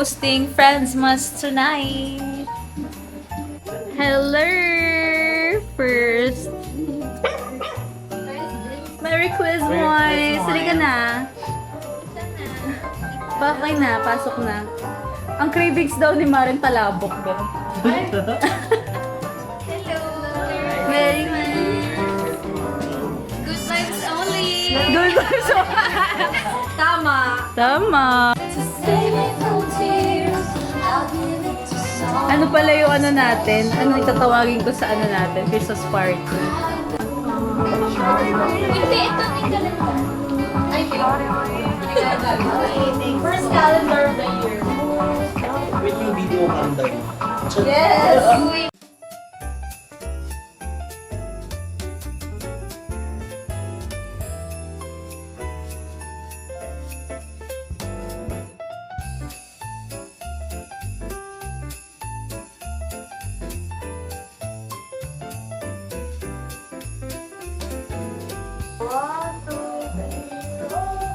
hosting Friendsmas tonight. Hello! First. Merry Christmas! Sali ka na. Okay na, pasok na. Ang cravings daw ni Maren Talabok. Hello! Merry Good vibes only! Good vibes. Tama! Tama. Ano pala yung ano natin? Ano itatawagin ko sa ano natin? Christmas party. Hindi, ito lang. Ay, first calendar of the year. Wait yung video countdown. Yes!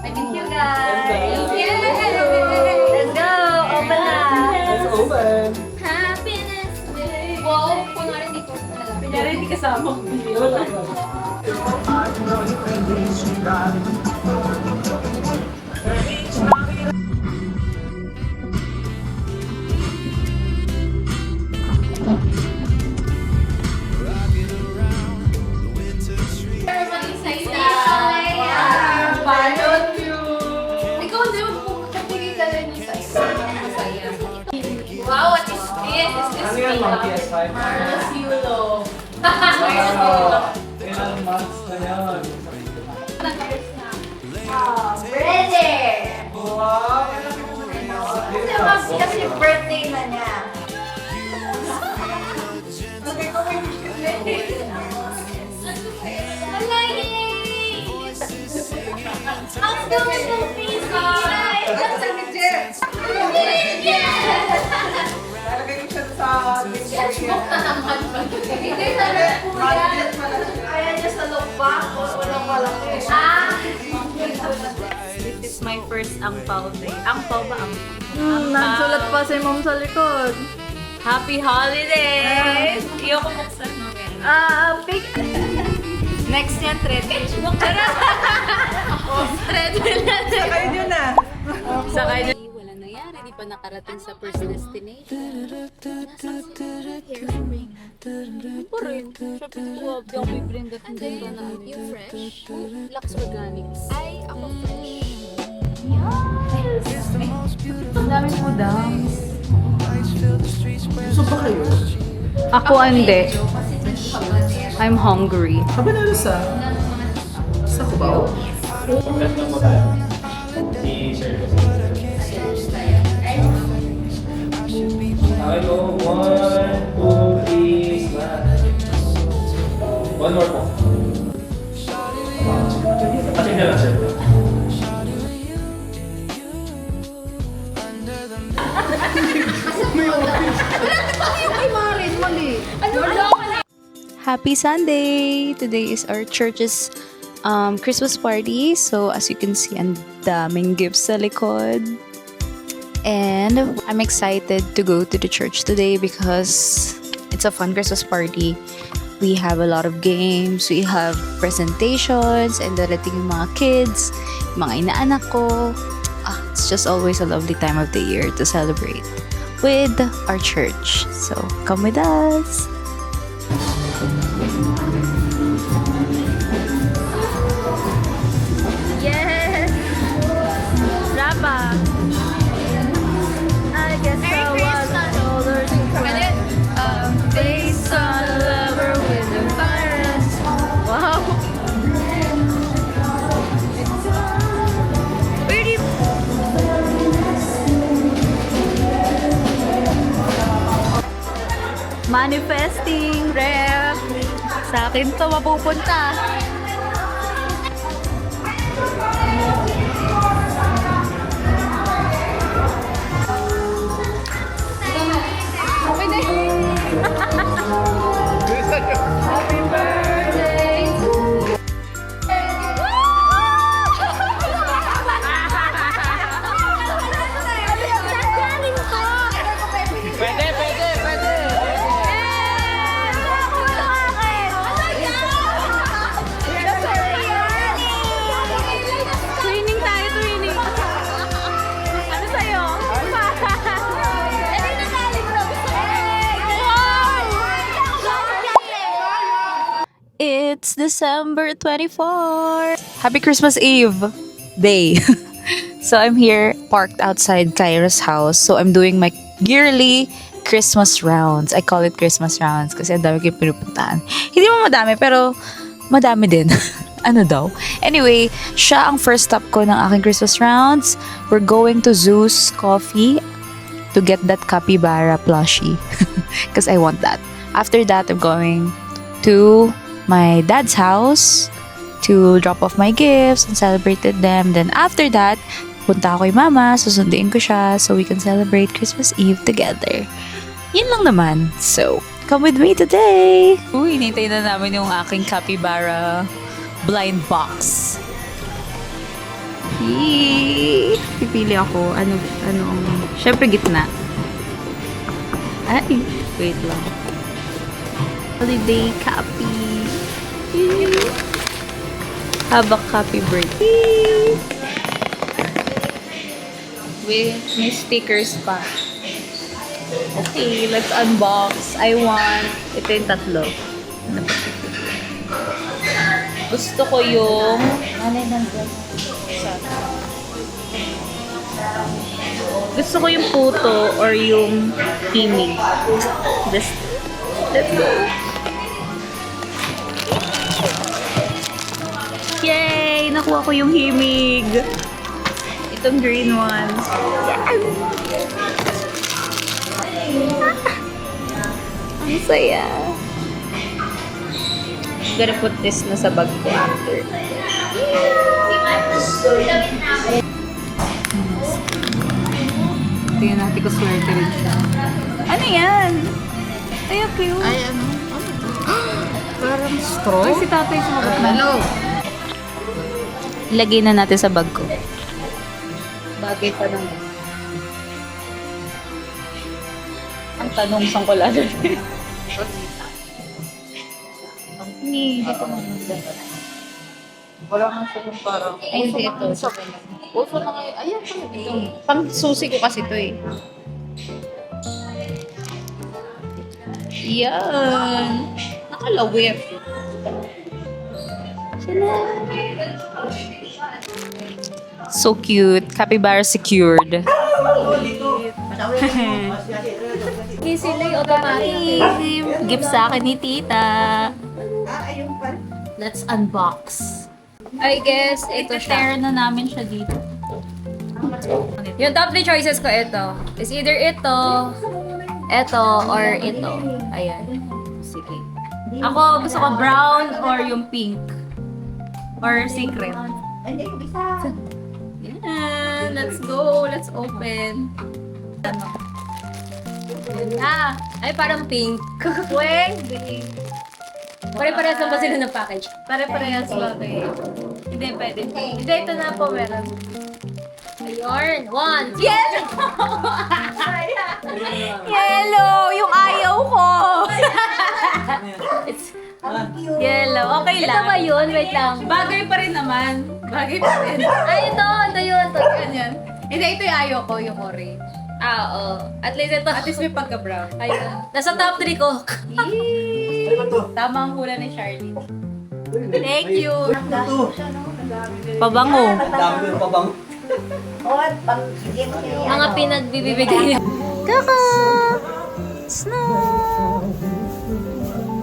Thank you guys! Let's go! Open na! Let's open! Happiness Day! Wow! Kung nga rin dito. Kunyari hindi kasama ko. Wow, what is this? Is this Ano yan, mga PS5? Mas Yulo. Ilang months na yan? Brother! Wow! Kasi birthday na niya. Hala, yay! Ang gawin ng pizza! Sa ni Jeff. Lalagay ko siya sa Sketchbook na naman ba? Hindi na rin po yan. Kaya niya sa loob walang malaki. This is my first angpao day. Angpao ba? Nagsulat pa si mom sa likod. Happy holidays! Iyo ko buksan mo. Pick. Next yan, treadmill. Treadmill na. Kayo dyan na. Sakay na. Wala nangyari, di pa nakarating sa first destination. Pero yun, sabi ko, di ako bibring that hindi ko na You fresh? Lux Organics. Ay, ako fresh. Ang dami po daw. Gusto ba kayo? Ako hindi. I'm hungry. Sabi na sa... Sa Cubao? Pagkat na mo tayo. I-share ko sa okay go. 1, 2, 3, smash. One more po. Kasi na lang siya. Happy Sunday! Today is our church's Christmas party. So as you can see, ang daming gifts sa likod. And I'm excited to go to the church today because it's a fun Christmas party. We have a lot of games, we have presentations, and darating yung mga kids, mga inaanak ko. It's just always a lovely time of the year to celebrate with our church. So come with us! Yes! Rapa! I guess I was older to cry. Based on a lover with a virus. Wow! Pretty. Manifesting, rep. Sa akin to mapupunta. It's December 24th. Happy Christmas Eve day. So I'm here parked outside Kyra's house. So I'm doing my yearly Christmas rounds. I call it Christmas rounds kasi ang dami kayong pinupuntahan. Hindi mo madami pero madami din. Ano daw? Anyway, siya ang first stop ko ng aking Christmas rounds. We're going to Zeus Coffee to get that capybara plushie. Because I want that. After that, I'm going to my dad's house to drop off my gifts and celebrated them. Then after that, punta ako kay mama, susunduin ko siya so we can celebrate Christmas Eve together. Yun lang naman. So, come with me today! Uy, hinintay na namin yung aking capybara blind box. Yee! Pipili ako. Ano, syempre gitna. Ay, wait lang. Holiday copy. Habak copy birthday. With may stickers pa. Okay, let's unbox. I want, ito yung tatlo. Ano ba ito? Gusto ko yung, gusto ko yung puto or yung himig. Just, let's go. Yay! Nakuha ko yung himig. Itong green one. Yes! Ang saya. Gonna put this na sa bag ko after. Tingnan natin ko swerte rin siya. Ano yan? Ay, cute. Ay, ano? Parang straw? Ay, si tatay sumagot na. Hello. Ilagay na natin sa bag ko. Bagay pa naman. Ang tanong, saan ko lalagay? Hindi, dito mo. Wala kang sabi parang. Ay, hindi ito. Uso na ngayon. Ayan, ito. Pang susi ko kasi ito eh. Yan. Nakalawit. So cute. Capybara secured. Sila yung automatic. Gift sa akin ni tita. Ayun pa. Let's unbox. I guess, ito siya. share na namin siya dito. Yung top 3 choices ko ito. Is either ito, or ito. Ayan. Sige. Ako, gusto ko brown or yung pink. Or secret. Yan. Let's go. Let's open. Ay parang pink. Pwede. Pare-parehas lang ba sila ng package? Pare-parehas ba kayo? Hindi, pwede. Hindi, ito na po meron. Ayun. 1. Yes! Yellow! Yung ayaw ko! It's Yellow. Okay ito lang. ba yun? Wait lang. Bagay pa rin naman. Bagay pa rin. Ay, ito yun. Ito. Ganyan. Hindi, ito yung ayaw ko, yung orange. Oo. At least ito. At least may pagka-brown. Ayun. Nasa top 3 ko. Tama ang hula ni Charlie. Thank you. Pabango. Mga pinagbibigay niya. Kaka! Snow!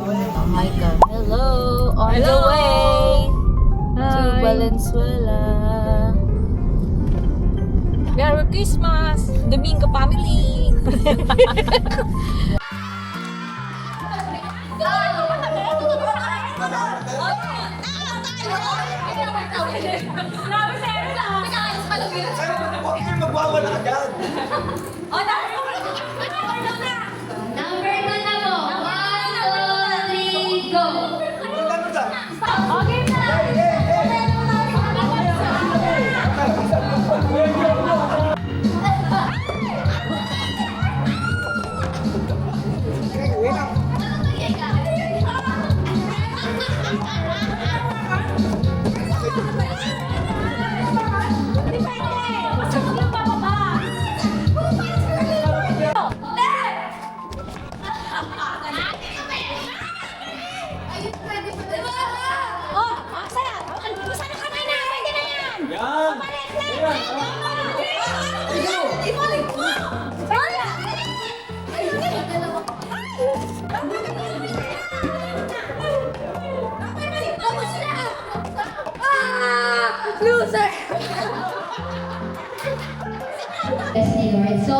Oh my God. Hello! On the way to Valenzuela. Merry Christmas! Domingo family! Magwawala ka dyan! Number 1 na mo! 1, 2, 3, go! Okay na! pwede pa diba? Oh, masaya! Isa na kamay na! Pwede na yan! Yan! Palit lang! Ibalik mo! Wala! Loser! Yes, ni Lord. So,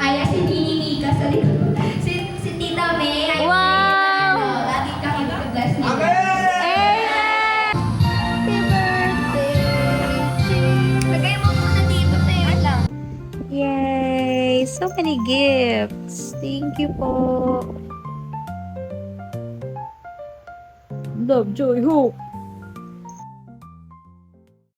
ay, si Nini Mika sa likod. Si Tita May, ay, Wow! lagi kami bless ni Lord. Happy birthday! Lagay mo muna dito, te. Wait lang. Yay! So many gifts. Thank you po. Love, joy, hope.